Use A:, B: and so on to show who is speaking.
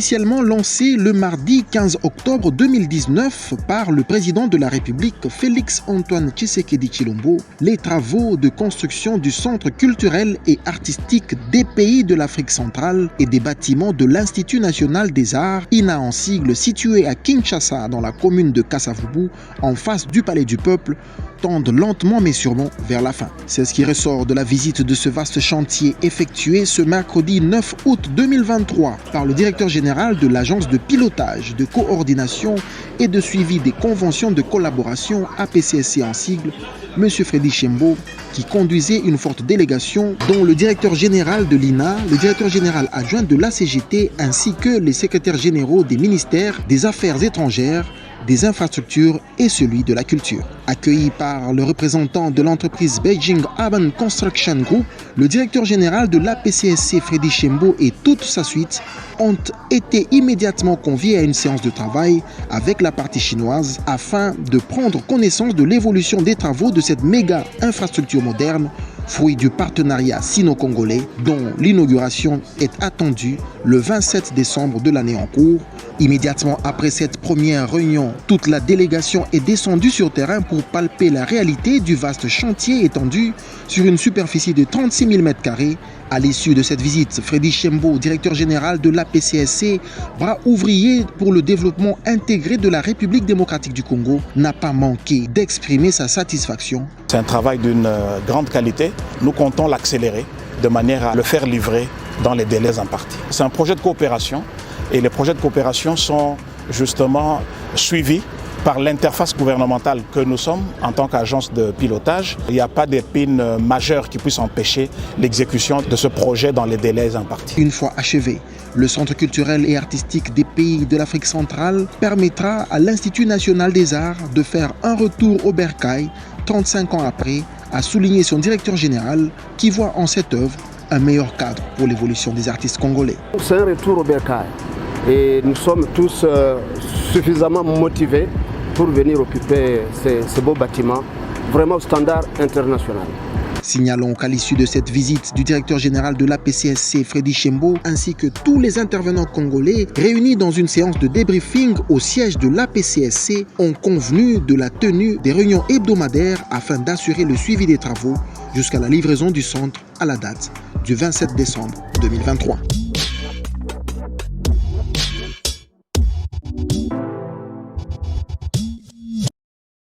A: Officiellement lancé le mardi 15 octobre 2019 par le président de la République Félix-Antoine Tshisekedi Tshilombo, les travaux de construction du centre culturel et artistique des pays de l'Afrique centrale et des bâtiments de l'Institut national des arts, INA en sigle, situé à Kinshasa dans la commune de Kasavubu, en face du Palais du Peuple, tendent lentement mais sûrement vers la fin. C'est ce qui ressort de la visite de ce vaste chantier effectué ce mercredi 9 août 2023 par le directeur général de l'agence de pilotage, de coordination et de suivi des conventions de collaboration APCSC en sigle, M. Freddy Tshembo, qui conduisait une forte délégation dont le directeur général de l'INA, le directeur général adjoint de l'ACGT ainsi que les secrétaires généraux des ministères des Affaires étrangères, des infrastructures et celui de la culture. Accueilli par le représentant de l'entreprise Beijing Urban Construction Group, le directeur général de l'APCSC Freddy Tshembo et toute sa suite ont été immédiatement conviés à une séance de travail avec la partie chinoise afin de prendre connaissance de l'évolution des travaux de cette méga infrastructure moderne, fruit du partenariat sino-congolais dont l'inauguration est attendue le 27 décembre de l'année en cours. Immédiatement après cette première réunion, toute la délégation est descendue sur terrain pour palper la réalité du vaste chantier étendu sur une superficie de 36 000 m². À l'issue de cette visite, Freddy Tshembo, directeur général de l'APCSC, bras ouvrier pour le développement intégré de la République démocratique du Congo, n'a pas manqué d'exprimer sa satisfaction.
B: C'est un travail d'une grande qualité. Nous comptons l'accélérer de manière à le faire livrer dans les délais impartis. C'est un projet de coopération et les projets de coopération sont justement suivis par l'interface gouvernementale que nous sommes en tant qu'agence de pilotage. Il n'y a pas d'épine majeure qui puisse empêcher l'exécution de ce projet dans les délais impartis.
A: Une fois achevé, le centre culturel et artistique des pays de l'Afrique centrale permettra à l'Institut national des arts de faire un retour au bercail 35 ans après, a souligné son directeur général qui voit en cette œuvre un meilleur cadre pour l'évolution des artistes congolais.
C: C'est un retour au bercail et nous sommes tous suffisamment motivés pour venir occuper ces beaux bâtiments, vraiment au standard international.
A: Signalons qu'à l'issue de cette visite du directeur général de l'APCSC Freddy Tshembo ainsi que tous les intervenants congolais réunis dans une séance de débriefing au siège de l'APCSC ont convenu de la tenue des réunions hebdomadaires afin d'assurer le suivi des travaux jusqu'à la livraison du centre à la date du 27 décembre 2023.